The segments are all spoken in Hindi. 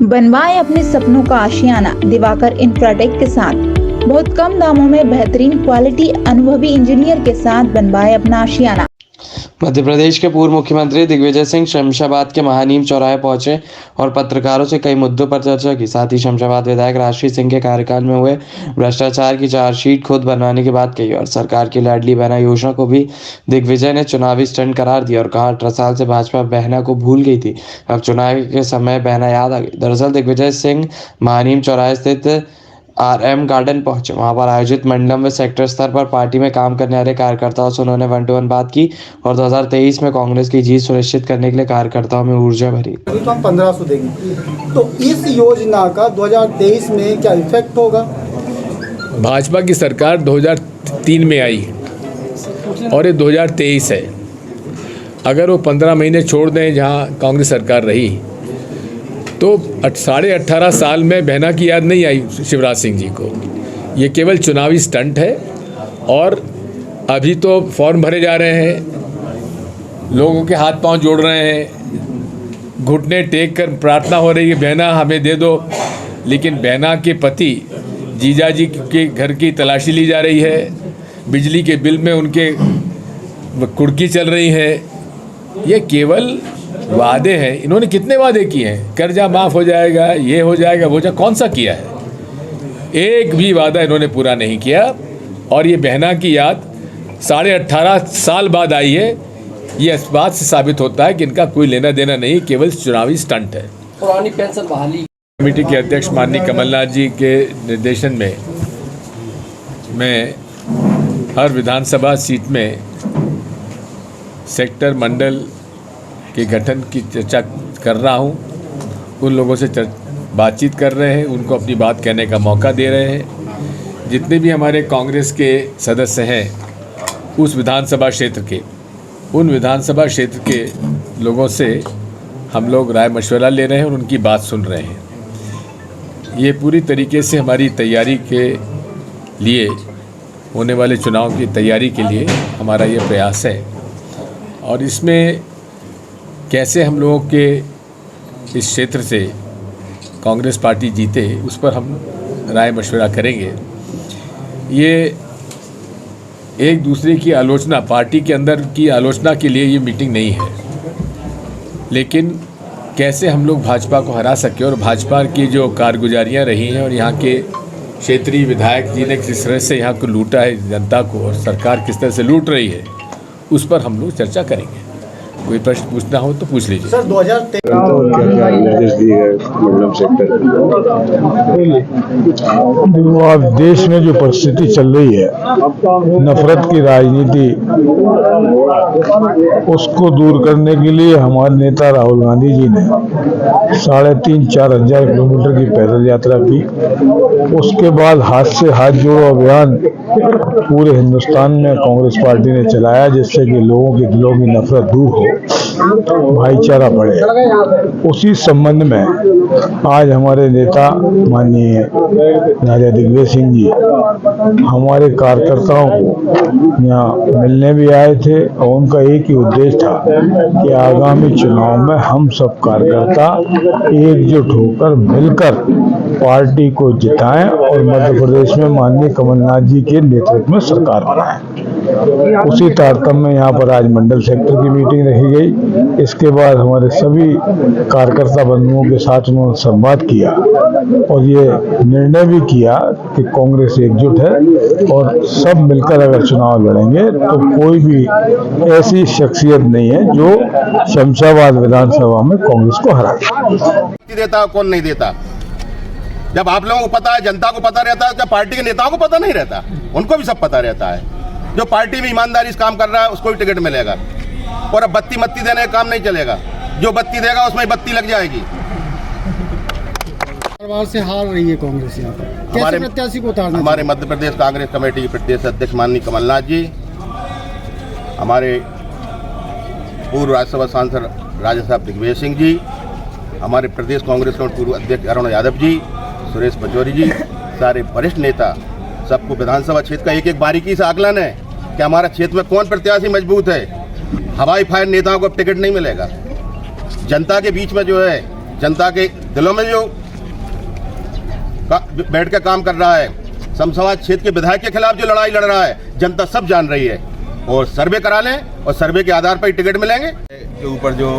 बनवाए अपने सपनों का आशियाना दिवाकर इंफ्राटेक के साथ। बहुत कम दामों में बेहतरीन क्वालिटी, अनुभवी इंजीनियर के साथ बनवाए अपना आशियाना। मध्य प्रदेश के पूर्व मुख्यमंत्री दिग्विजय सिंह शमशाबाद के महानीम चौराहे पहुंचे और पत्रकारों से कई मुद्दों पर चर्चा की। साथ ही शमशाबाद विधायक राष्ट्रीय सिंह के कार्यकाल में हुए भ्रष्टाचार की चार्जशीट खुद बनवाने की बात कही और सरकार की लाडली बहना योजना को भी दिग्विजय ने चुनावी स्टंट करार दिया और कहा 18 साल से भाजपा बहना को भूल गई थी, अब चुनाव के समय बहना याद आ गई। दरअसल दिग्विजय सिंह महानीम चौराहे स्थित RM गार्डन पहुंचे। वहां पर आयोजित मंडलम व सेक्टर स्तर पर पार्टी में काम करने वाले कार्यकर्ताओं से उन्होंने 1-to-1 बात की और 2023 में कांग्रेस की जीत सुनिश्चित करने के लिए कार्यकर्ताओं में ऊर्जा भरी। तो हम 1500 देंगे, तो इस योजना का 2023 में क्या इफेक्ट होगा? भाजपा की सरकार 2003 में आई और ये 2023 है। अगर वो 15 महीने छोड़ दें जहां कांग्रेस सरकार रही तो 18.5 साल में बहना की याद नहीं आई शिवराज सिंह जी को। ये केवल चुनावी स्टंट है और अभी तो फॉर्म भरे जा रहे हैं, लोगों के हाथ पांव जोड़ रहे हैं, घुटने टेक कर प्रार्थना हो रही है बहना हमें दे दो, लेकिन बहना के पति जीजा जी के घर की तलाशी ली जा रही है, बिजली के बिल में उनके कुर्की चल रही है। ये केवल वादे हैं। इन्होंने कितने वादे किए हैं? कर्जा माफ़ हो जाएगा, ये हो जाएगा, वो कौन सा किया है? एक भी वादा इन्होंने पूरा नहीं किया और ये बहना की याद 18.5 साल बाद आई है। ये इस बात से साबित होता है कि इनका कोई लेना देना नहीं, केवल चुनावी स्टंट है। पुरानी पेंशन बहाली कमेटी के अध्यक्ष माननीय कमलनाथ जी के निर्देशन में मैं हर विधानसभा सीट में सेक्टर मंडल के गठन की चर्चा कर रहा हूं। उन लोगों से बातचीत कर रहे हैं, उनको अपनी बात कहने का मौका दे रहे हैं। जितने भी हमारे कांग्रेस के सदस्य हैं उन विधानसभा क्षेत्र के लोगों से हम लोग राय मशवरा ले रहे हैं और उनकी बात सुन रहे हैं। ये पूरी तरीके से हमारी तैयारी के लिए, होने वाले चुनाव की तैयारी के लिए हमारा ये प्रयास है और इसमें कैसे हम लोगों के इस क्षेत्र से कांग्रेस पार्टी जीते उस पर हम राय मशवरा करेंगे। ये एक दूसरे की आलोचना, पार्टी के अंदर की आलोचना के लिए ये मीटिंग नहीं है, लेकिन कैसे हम लोग भाजपा को हरा सके और भाजपा की जो कारगुजारियाँ रही हैं और यहाँ के क्षेत्रीय विधायक जी ने किस तरह से यहाँ को लूटा है जनता को और सरकार किस तरह से लूट रही है, उस पर हम लोग चर्चा करेंगे। कोई प्रश्न पूछना हो तो पूछ लीजिए। सर 2023 देखो, अब देश में जो परिस्थिति चल रही है, नफरत की राजनीति, उसको दूर करने के लिए हमारे नेता राहुल गांधी जी ने 3,500-4 हजार किलोमीटर की पैदल यात्रा की। उसके बाद हाथ से हाथ जोड़ो अभियान पूरे हिंदुस्तान में कांग्रेस पार्टी ने चलाया, जिससे कि लोगों के दिलों की नफरत दूर हो, भाईचारा बढ़े। उसी संबंध में आज हमारे नेता माननीय राजा दिग्विजय सिंह जी हमारे कार्यकर्ताओं को यहाँ मिलने भी आए थे और उनका एक ही उद्देश्य था कि आगामी चुनाव में हम सब कार्यकर्ता एकजुट होकर मिलकर पार्टी को जिताएं और मध्य प्रदेश में माननीय कमलनाथ जी के नेतृत्व में सरकार बनाएं। उसी तारतम्य में यहाँ पर आज मंडल सेक्टर की मीटिंग रखी गई। इसके बाद हमारे सभी कार्यकर्ता बंधुओं के साथ उन्होंने संवाद किया और ये निर्णय भी किया कि कांग्रेस एकजुट है और सब मिलकर अगर चुनाव लड़ेंगे तो कोई भी ऐसी शख्सियत नहीं है जो शमशाबाद विधानसभा में कांग्रेस को हरा देता। कौन नहीं देता? जब आप लोगों को पता है, जनता को पता रहता है, जब पार्टी के नेताओं को पता नहीं रहता, उनको भी सब पता रहता है। जो पार्टी में ईमानदारी से काम कर रहा है उसको भी टिकट मिलेगा और अब बत्ती देने का काम नहीं चलेगा। जो बत्ती देगा उसमें बत्ती लग जाएगी। से हार रही है कांग्रेस यहाँ पर, कैसे प्रत्याशी को उतारना? हमारे मध्य प्रदेश कांग्रेस कमेटी के प्रदेश अध्यक्ष माननीय कमलनाथ जी, हमारे पूर्व राज्यसभा सांसद राजा साहब दिग्विजय सिंह जी, हमारे प्रदेश कांग्रेस कमेटी पूर्व अध्यक्ष अरुण यादव जी, सुरेश पचौरी जी, सारे वरिष्ठ नेता, सबको विधानसभा क्षेत्र का एक एक बारीकी से आकलन है कि हमारा क्षेत्र में कौन प्रत्याशी मजबूत है। हवाई फायर नेताओं को टिकट नहीं मिलेगा। जनता के बीच में जो है जनता के दिलों में जो बैठ कर काम कर रहा है, समसवाद क्षेत्र के विधायक के खिलाफ जो लड़ाई लड़ रहा है, जनता सब जान रही है। और सर्वे करा लें और सर्वे के आधार पर ही टिकट मिलेंगे। के ऊपर जो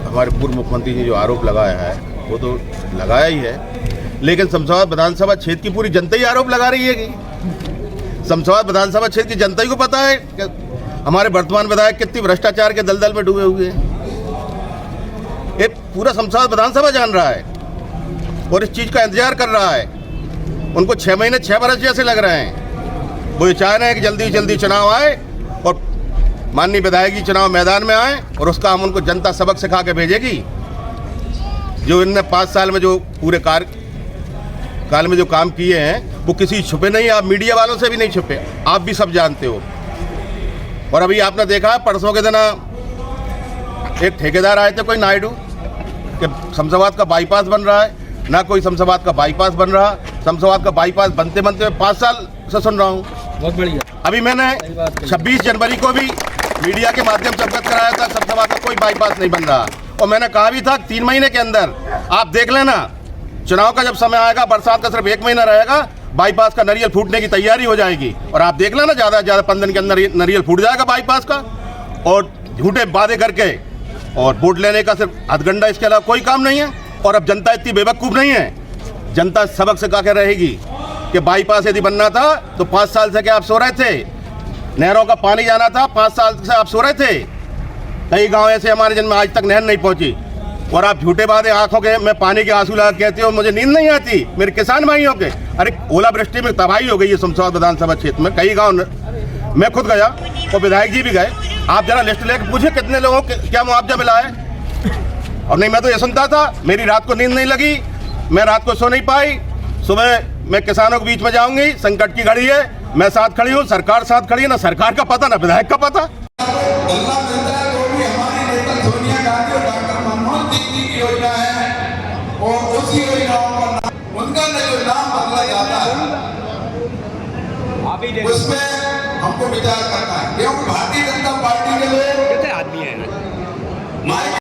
हमारे पूर्व मुख्यमंत्री जी जो आरोप लगाया है वो तो लगाया ही है, लेकिन समसवाद विधानसभा क्षेत्र की पूरी जनता ही आरोप लगा रही है कि समसवाद विधानसभा क्षेत्र की जनता ही को पता है कि हमारे वर्तमान विधायक कितनी भ्रष्टाचार के दलदल में डूबे हुए हैं। ये पूरा समसवाद विधानसभा जान रहा है और इस चीज़ का इंतजार कर रहा है। उनको 6 महीने 6 बरस जैसे लग रहे हैं। वो ये चाह रहे हैं कि जल्दी जल्दी चुनाव आए और माननीय विधायक जी चुनाव मैदान में आए और उसका हम उनको जनता सबक सिखा के भेजेगी। जो इनने 5 साल में जो पूरे काल में जो काम किए हैं वो किसी छुपे नहीं, आप मीडिया वालों से भी नहीं छुपे, आप भी सब जानते हो। और अभी आपने देखा परसों के दिन एक ठेकेदार आए थे कोई नायडू कि शमशाबाद का बाईपास बन रहा है, ना कोई शमशाबाद का बाईपास बन रहा। शमशाबाद का बाईपास बनते बनते 5 साल से सुन रहा हूँ। बहुत बढ़िया। अभी मैंने 26 जनवरी को भी मीडिया के माध्यम से अवगत कराया था, शमशाबाद का कोई बाईपास नहीं बन रहा। और मैंने कहा भी था 3 महीने के अंदर आप देख लेना, चुनाव का जब समय आएगा, बरसात का सिर्फ 1 महीना रहेगा, बाईपास का नरियल फूटने की तैयारी हो जाएगी। और आप देख लेना ज़्यादा से ज़्यादा 15 दिन के अंदर नरियल फूट जाएगा बाईपास का। और झूठे वादे करके और वोट लेने का सिर्फ हथगंडा, इसके अलावा कोई काम नहीं है। और अब जनता इतनी बेवकूफ़ नहीं है, जनता सबक सिखा के रहेगी कि बाईपास यदि बनना था तो 5 साल से क्या आप सो रहे थे? नहरों का पानी जाना था, 5 साल से आप सो रहे थे। कई गांव ऐसे हमारे जिनमें आज तक नहर नहीं पहुंची। और आप झूठे वादे आंखों के में पानी के आंसू लगा कहते हो मुझे नींद नहीं आती मेरे किसान भाइयों के। अरे ओलावृष्टि में तबाही हो गई है शमशाबाद विधानसभा क्षेत्र में, कई गाँव मैं खुद गया और विधायक जी भी गए। आप जरा लिस्ट लेकर पूछे कितने लोगों को क्या मुआवजा मिला है। और नहीं, मैं तो ये सुनता था, मेरी रात को नींद नहीं लगी, मैं रात को सो नहीं पाई। सुबह मैं किसानों के बीच में जाऊंगी, संकट की घड़ी है, मैं साथ खड़ी हूँ, सरकार साथ खड़ी है। ना सरकार का पता ना विधायक का पता। सोनिया गांधी और डॉक्टर मनमोहन सिंह जी की योजना है और उसी योजनाओं का उनका जो नाम बदला जाता है उसमें हमको विचार करना है। क्योंकि भारतीय जनता पार्टी के लोग